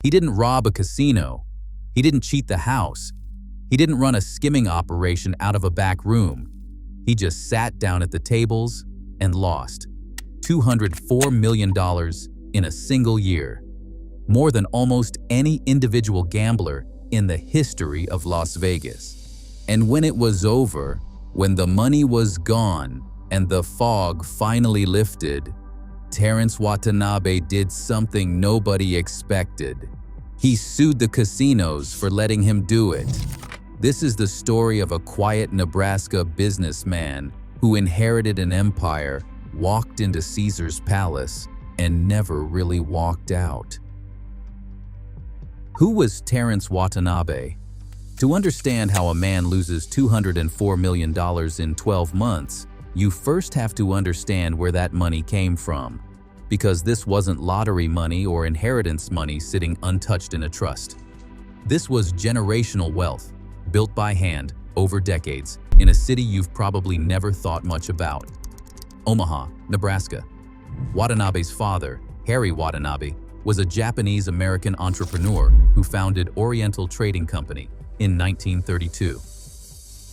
He didn't rob a casino. He didn't cheat the house. He didn't run a skimming operation out of a back room. He just sat down at the tables and lost $204 million in a single year, more than almost any individual gambler in the history of Las Vegas. And when it was over, when the money was gone and the fog finally lifted, Terrance Watanabe did something nobody expected. He sued the casinos for letting him do it. This is the story of a quiet Nebraska businessman who inherited an empire, walked into Caesar's palace, and never really walked out. Who was Terrance Watanabe? To understand how a man loses $204 million in 12 months, you first have to understand where that money came from, because this wasn't lottery money or inheritance money sitting untouched in a trust. This was generational wealth, built by hand over decades in a city you've probably never thought much about. Omaha, Nebraska. Watanabe's father, Harry Watanabe, was a Japanese-American entrepreneur who founded Oriental Trading Company in 1932.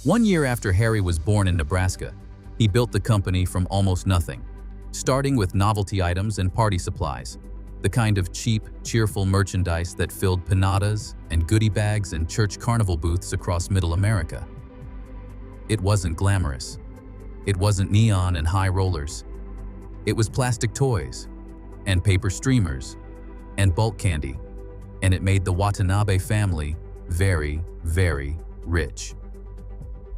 1 year after Harry was born in Nebraska, he built the company from almost nothing, starting with novelty items and party supplies, the kind of cheap, cheerful merchandise that filled pinatas and goodie bags and church carnival booths across Middle America. It wasn't glamorous. It wasn't neon and high rollers. It was plastic toys and paper streamers and bulk candy, and it made the Watanabe family very, very rich.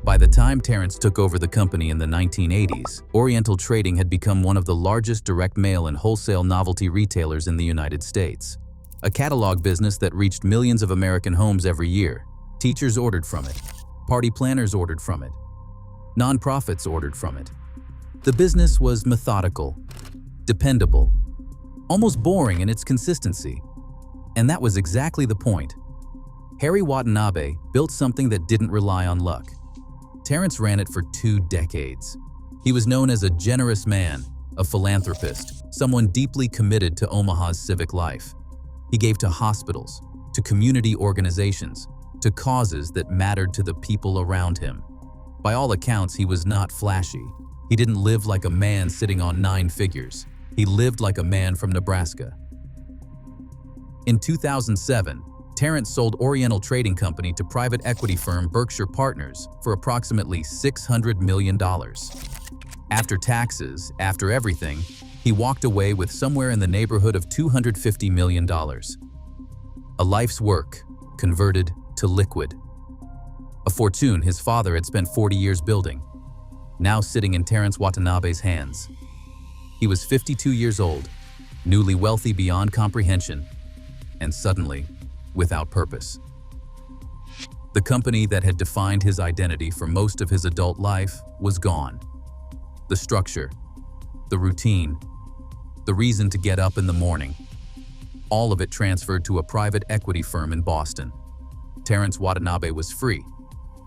By the time Terrance took over the company in the 1980s, Oriental Trading had become one of the largest direct mail and wholesale novelty retailers in the United States. A catalog business that reached millions of American homes every year. Teachers ordered from it. Party planners ordered from it. Nonprofits ordered from it. The business was methodical, dependable, almost boring in its consistency. And that was exactly the point. Harry Watanabe built something that didn't rely on luck. Terrance ran it for 2 decades. He was known as a generous man, a philanthropist, someone deeply committed to Omaha's civic life. He gave to hospitals, to community organizations, to causes that mattered to the people around him. By all accounts, he was not flashy. He didn't live like a man sitting on 9 figures. He lived like a man from Nebraska. In 2007, Terrance sold Oriental Trading Company to private equity firm Berkshire Partners for approximately $600 million. After taxes, after everything, he walked away with somewhere in the neighborhood of $250 million. A life's work converted to liquid. A fortune his father had spent 40 years building, now sitting in Terrance Watanabe's hands. He was 52 years old, newly wealthy beyond comprehension, and suddenly, without purpose. The company that had defined his identity for most of his adult life was gone. The structure, the routine, the reason to get up in the morning, all of it transferred to a private equity firm in Boston. Terrance Watanabe was free,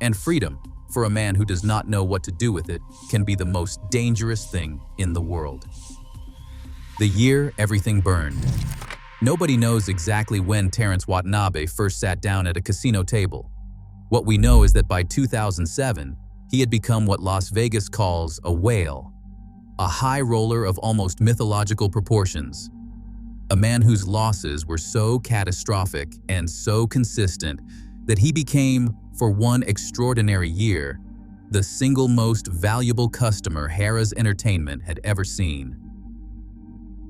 and freedom, for a man who does not know what to do with it, can be the most dangerous thing in the world. The year everything burned. Nobody knows exactly when Terrance Watanabe first sat down at a casino table. What we know is that by 2007, he had become what Las Vegas calls a whale, a high roller of almost mythological proportions, a man whose losses were so catastrophic and so consistent that he became, for one extraordinary year, the single most valuable customer Harrah's Entertainment had ever seen.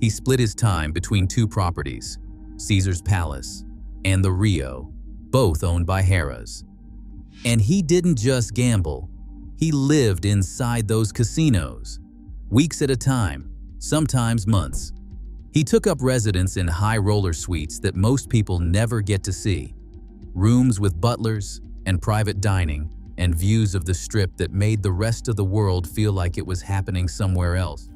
He split his time between 2 properties, Caesar's Palace and the Rio, both owned by Harrah's. And he didn't just gamble, he lived inside those casinos, weeks at a time, sometimes months. He took up residence in high roller suites that most people never get to see, rooms with butlers and private dining and views of the Strip that made the rest of the world feel like it was happening somewhere else.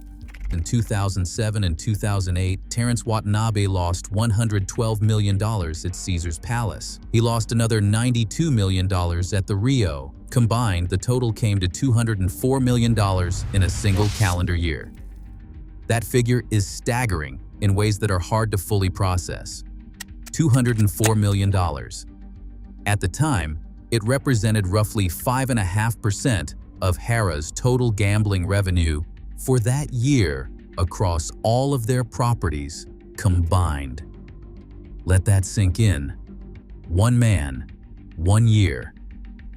In 2007 and 2008, Terrance Watanabe lost $112 million at Caesar's Palace. He lost another $92 million at the Rio. Combined, the total came to $204 million in a single calendar year. That figure is staggering in ways that are hard to fully process. $204 million. At the time, it represented roughly 5.5% of Harrah's total gambling revenue for that year across all of their properties combined. Let that sink in. One man, 1 year.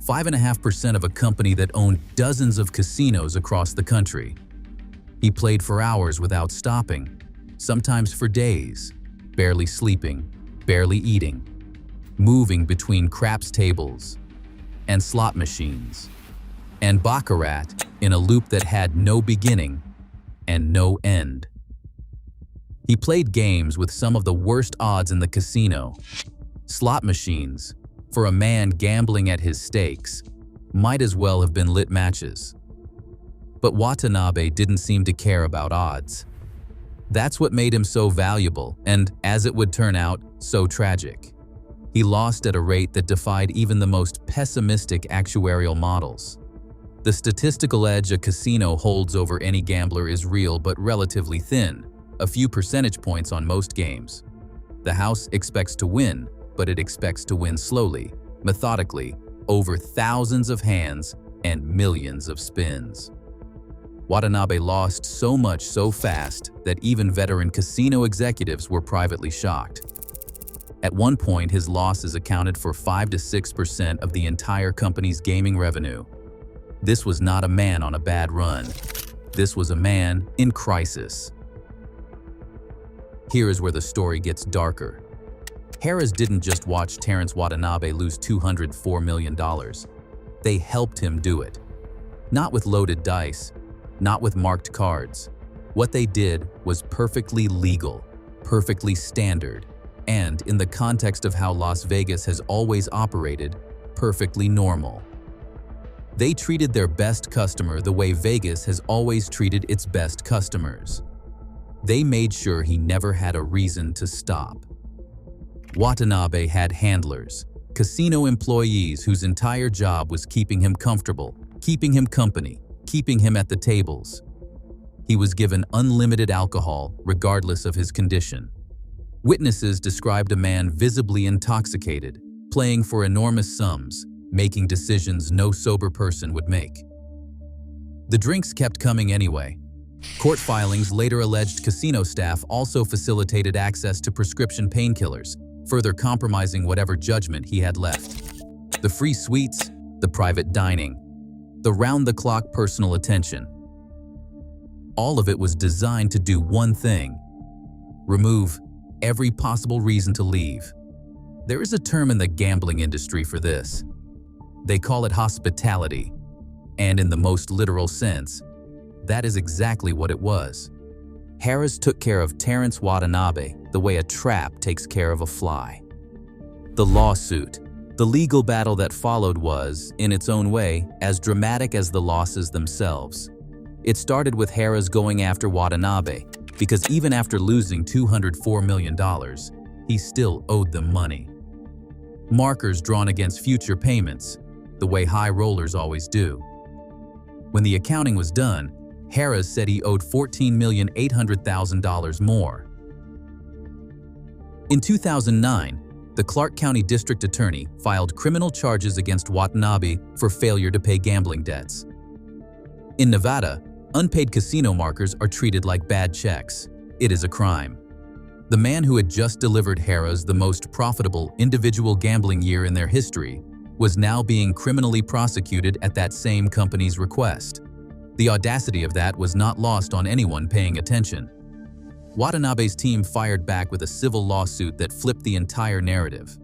5.5% of a company that owned dozens of casinos across the country. He played for hours without stopping, sometimes for days, barely sleeping, barely eating, moving between craps tables and slot machines and baccarat in a loop that had no beginning and no end. He played games with some of the worst odds in the casino. Slot machines, for a man gambling at his stakes, might as well have been lit matches. But Watanabe didn't seem to care about odds. That's what made him so valuable and, as it would turn out, so tragic. He lost at a rate that defied even the most pessimistic actuarial models. The statistical edge a casino holds over any gambler is real but relatively thin, a few percentage points on most games. The house expects to win, but it expects to win slowly, methodically, over thousands of hands and millions of spins. Watanabe lost so much so fast that even veteran casino executives were privately shocked. At one point, his losses accounted for 5 to 6% of the entire company's gaming revenue. This was not a man on a bad run. This was a man in crisis. Here is where the story gets darker. Harrah's didn't just watch Terrance Watanabe lose $204 million. They helped him do it. Not with loaded dice, not with marked cards. What they did was perfectly legal, perfectly standard, and, in the context of how Las Vegas has always operated, perfectly normal. They treated their best customer the way Vegas has always treated its best customers. They made sure he never had a reason to stop. Watanabe had handlers, casino employees whose entire job was keeping him comfortable, keeping him company, keeping him at the tables. He was given unlimited alcohol regardless of his condition. Witnesses described a man visibly intoxicated, playing for enormous sums, making decisions no sober person would make. The drinks kept coming anyway. Court filings later alleged casino staff also facilitated access to prescription painkillers, further compromising whatever judgment he had left. The free suites, the private dining, the round-the-clock personal attention. All of it was designed to do one thing: remove every possible reason to leave. There is a term in the gambling industry for this. They call it hospitality, and in the most literal sense, that is exactly what it was. Harrah's took care of Terrance Watanabe the way a trap takes care of a fly. The lawsuit, the legal battle that followed was, in its own way, as dramatic as the losses themselves. It started with Harrah's going after Watanabe, because even after losing $204 million, he still owed them money. Markers drawn against future payments, the way high rollers always do. When the accounting was done, Harrah's said he owed $14,800,000 more. In 2009, the Clark County District Attorney filed criminal charges against Watanabe for failure to pay gambling debts. In Nevada, unpaid casino markers are treated like bad checks. It is a crime. The man who had just delivered Harrah's the most profitable individual gambling year in their history was now being criminally prosecuted at that same company's request. The audacity of that was not lost on anyone paying attention. Watanabe's team fired back with a civil lawsuit that flipped the entire narrative.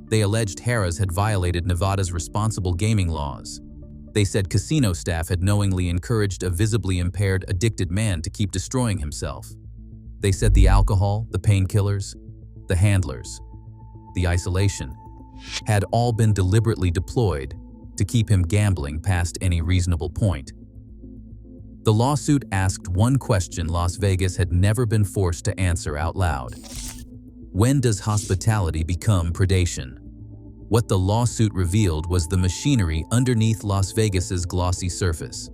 They alleged Harrah's had violated Nevada's responsible gaming laws. They said casino staff had knowingly encouraged a visibly impaired, addicted man to keep destroying himself. They said the alcohol, the painkillers, the handlers, the isolation, had all been deliberately deployed to keep him gambling past any reasonable point. The lawsuit asked one question Las Vegas had never been forced to answer out loud. When does hospitality become predation? What the lawsuit revealed was the machinery underneath Las Vegas's glossy surface.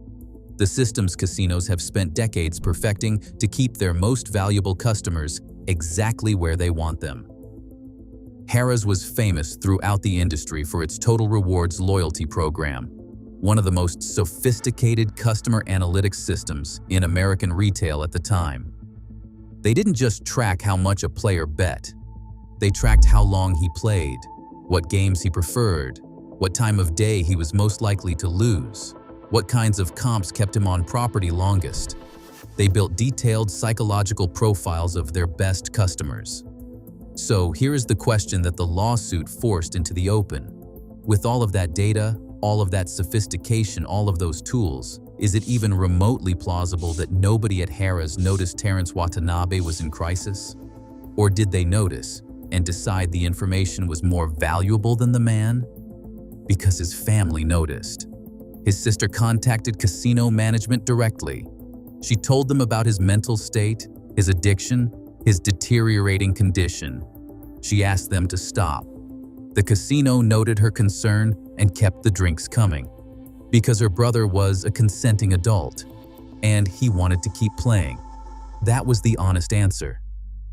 The systems casinos have spent decades perfecting to keep their most valuable customers exactly where they want them. Harrah's was famous throughout the industry for its Total Rewards loyalty program, one of the most sophisticated customer analytics systems in American retail at the time. They didn't just track how much a player bet. They tracked how long he played, what games he preferred, what time of day he was most likely to lose, what kinds of comps kept him on property longest. They built detailed psychological profiles of their best customers. So here is the question that the lawsuit forced into the open. With all of that data, all of that sophistication, all of those tools, is it even remotely plausible that nobody at Harrah's noticed Terrance Watanabe was in crisis? Or did they notice and decide the information was more valuable than the man? Because his family noticed. His sister contacted casino management directly. She told them about his mental state, his addiction, his deteriorating condition. She asked them to stop. The casino noted her concern and kept the drinks coming, because her brother was a consenting adult, and he wanted to keep playing. That was the honest answer.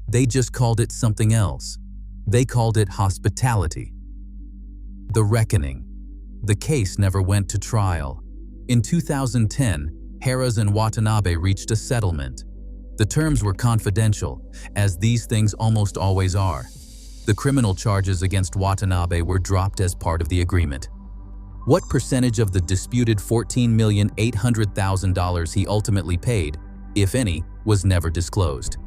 They just called it something else. They called it hospitality. The reckoning. The case never went to trial. In 2010, Harrah's and Watanabe reached a settlement. The terms were confidential, as these things almost always are. The criminal charges against Watanabe were dropped as part of the agreement. What percentage of the disputed $14,800,000 he ultimately paid, if any, was never disclosed.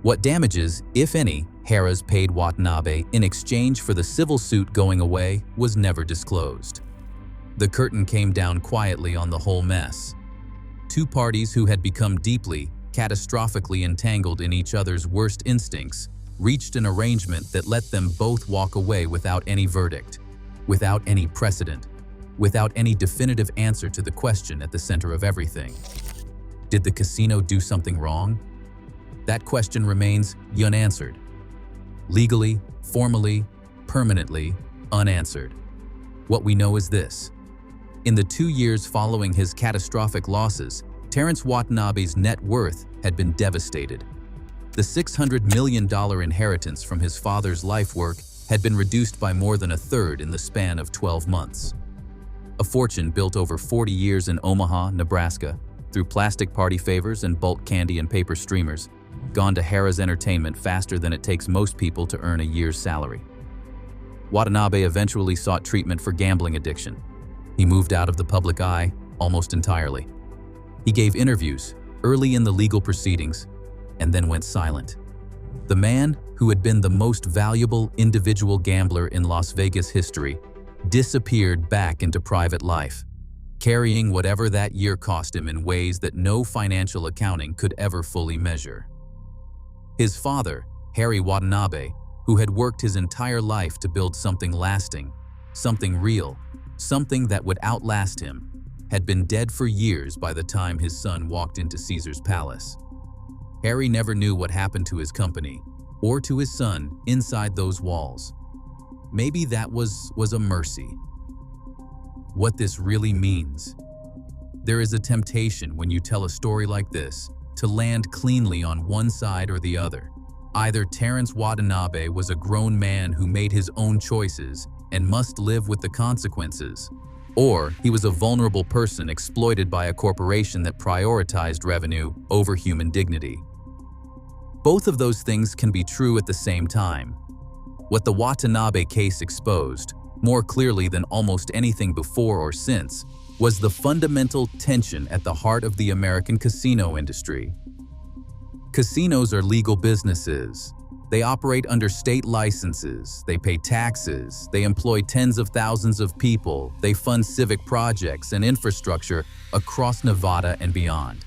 What damages, if any, Harrah's paid Watanabe in exchange for the civil suit going away was never disclosed. The curtain came down quietly on the whole mess. Two parties who had become deeply, catastrophically entangled in each other's worst instincts reached an arrangement that let them both walk away without any verdict, without any precedent, without any definitive answer to the question at the center of everything. Did the casino do something wrong? That question remains unanswered. Legally, formally, permanently unanswered. What we know is this. In the 2 years following his catastrophic losses, Terrance Watanabe's net worth had been devastated. The $600 million inheritance from his father's life work had been reduced by more than a third in the span of 12 months. A fortune built over 40 years in Omaha, Nebraska, through plastic party favors and bulk candy and paper streamers, gone to Harrah's entertainment faster than it takes most people to earn a year's salary. Watanabe eventually sought treatment for gambling addiction. He moved out of the public eye almost entirely. He gave interviews early in the legal proceedings and then went silent. The man who had been the most valuable individual gambler in Las Vegas history disappeared back into private life, carrying whatever that year cost him in ways that no financial accounting could ever fully measure. His father, Harry Watanabe, who had worked his entire life to build something lasting, something real, something that would outlast him, had been dead for years by the time his son walked into Caesar's palace. Harry never knew what happened to his company or to his son inside those walls. Maybe that was a mercy. What this really means. There is a temptation when you tell a story like this to land cleanly on one side or the other. Either Terrance Watanabe was a grown man who made his own choices and must live with the consequences, or he was a vulnerable person exploited by a corporation that prioritized revenue over human dignity. Both of those things can be true at the same time. What the Watanabe case exposed, more clearly than almost anything before or since, was the fundamental tension at the heart of the American casino industry. Casinos are legal businesses. They operate under state licenses, they pay taxes, they employ tens of thousands of people, they fund civic projects and infrastructure across Nevada and beyond.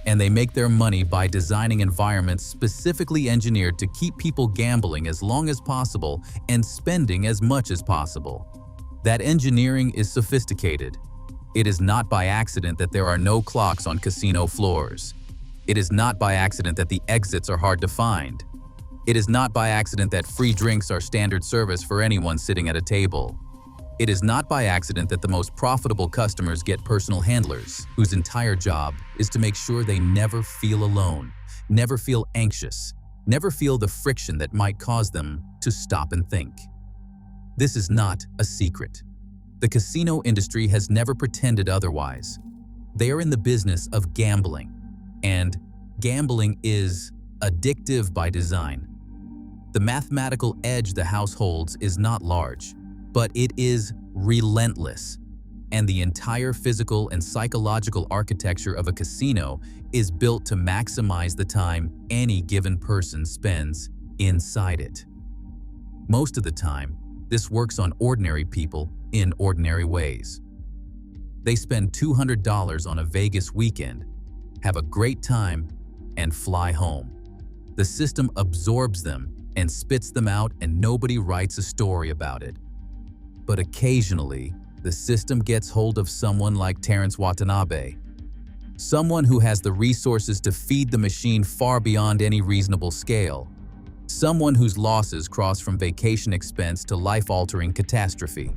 And they make their money by designing environments specifically engineered to keep people gambling as long as possible and spending as much as possible. That engineering is sophisticated. It is not by accident that there are no clocks on casino floors. It is not by accident that the exits are hard to find. It is not by accident that free drinks are standard service for anyone sitting at a table. It is not by accident that the most profitable customers get personal handlers, whose entire job is to make sure they never feel alone, never feel anxious, never feel the friction that might cause them to stop and think. This is not a secret. The casino industry has never pretended otherwise. They are in the business of gambling, and gambling is addictive by design. The mathematical edge the house holds is not large, but it is relentless. And the entire physical and psychological architecture of a casino is built to maximize the time any given person spends inside it. Most of the time, this works on ordinary people in ordinary ways. They spend $200 on a Vegas weekend, have a great time, and fly home. The system absorbs them and spits them out, and nobody writes a story about it. But occasionally, the system gets hold of someone like Terrance Watanabe, someone who has the resources to feed the machine far beyond any reasonable scale, someone whose losses cross from vacation expense to life-altering catastrophe.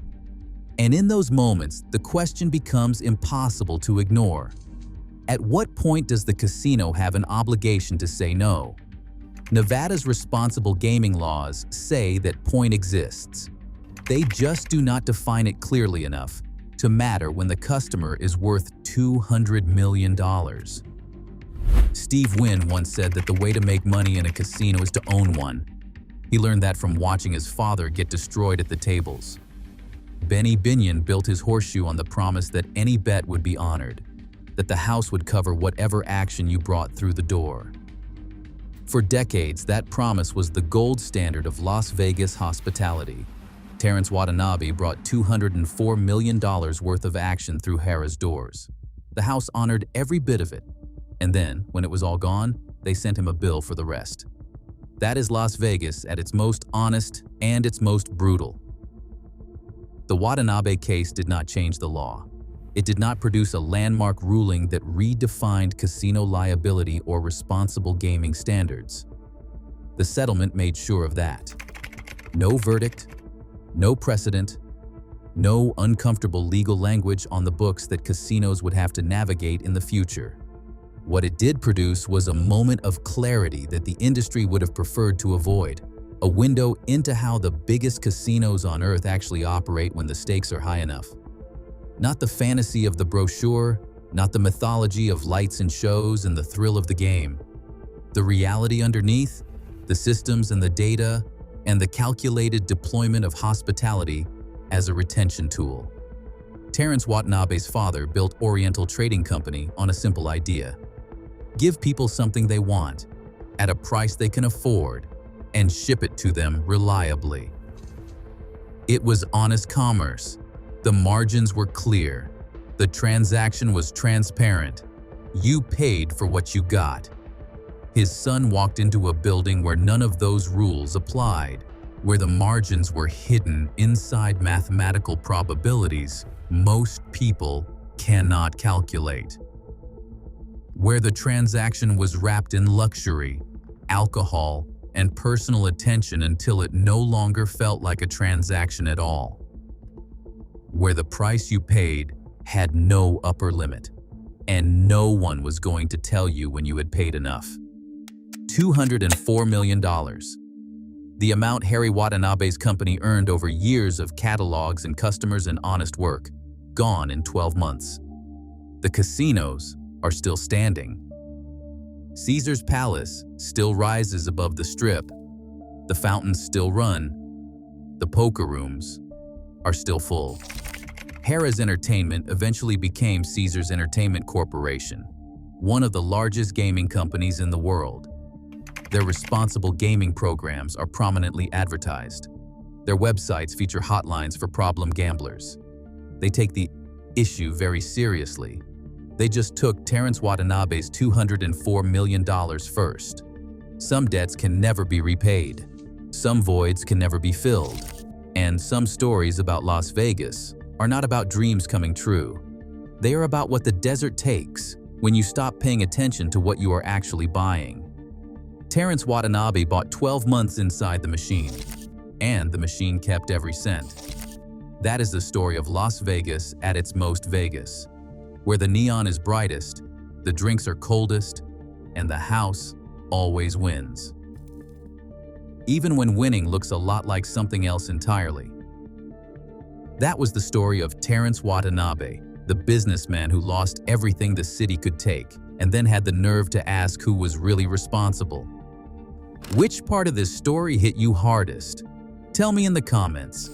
And in those moments, the question becomes impossible to ignore. At what point does the casino have an obligation to say no? Nevada's responsible gaming laws say that point exists. They just do not define it clearly enough to matter when the customer is worth $200 million. Steve Wynn once said that the way to make money in a casino is to own one. He learned that from watching his father get destroyed at the tables. Benny Binion built his horseshoe on the promise that any bet would be honored, that the house would cover whatever action you brought through the door. For decades, that promise was the gold standard of Las Vegas hospitality. Terrance Watanabe brought $204 million worth of action through Harrah's doors. The house honored every bit of it, and then, when it was all gone, they sent him a bill for the rest. That is Las Vegas at its most honest and its most brutal. The Watanabe case did not change the law. It did not produce a landmark ruling that redefined casino liability or responsible gaming standards. The settlement made sure of that. No verdict, no precedent, no uncomfortable legal language on the books that casinos would have to navigate in the future. What it did produce was a moment of clarity that the industry would have preferred to avoid, a window into how the biggest casinos on earth actually operate when the stakes are high enough. Not the fantasy of the brochure, not the mythology of lights and shows and the thrill of the game. The reality underneath, the systems and the data, and the calculated deployment of hospitality as a retention tool. Terrance Watanabe's father built Oriental Trading Company on a simple idea. Give people something they want, at a price they can afford, and ship it to them reliably. It was honest commerce. The margins were clear. The transaction was transparent. You paid for what you got. His son walked into a building where none of those rules applied, where the margins were hidden inside mathematical probabilities most people cannot calculate, where the transaction was wrapped in luxury, alcohol, and personal attention until it no longer felt like a transaction at all, where the price you paid had no upper limit, and no one was going to tell you when you had paid enough. $204 million. The amount Harry Watanabe's company earned over years of catalogs and customers and honest work, gone in 12 months. The casinos are still standing. Caesar's Palace still rises above the Strip. The fountains still run. The poker rooms are still full. Harrah's Entertainment eventually became Caesars Entertainment Corporation, one of the largest gaming companies in the world. Their responsible gaming programs are prominently advertised. Their websites feature hotlines for problem gamblers. They take the issue very seriously. They just took Terrance Watanabe's $204 million first. Some debts can never be repaid. Some voids can never be filled. And some stories about Las Vegas are not about dreams coming true. They are about what the desert takes when you stop paying attention to what you are actually buying. Terrance Watanabe bought 12 months inside the machine, and the machine kept every cent. That is the story of Las Vegas at its most Vegas, where the neon is brightest, the drinks are coldest, and the house always wins. even when winning looks a lot like something else entirely. That was the story of Terrance Watanabe, the businessman who lost everything the city could take and then had the nerve to ask who was really responsible. Which part of this story hit you hardest? Tell me in the comments.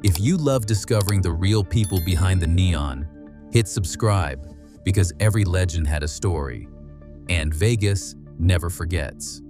If you love discovering the real people behind the neon, hit subscribe because every legend had a story, and Vegas never forgets.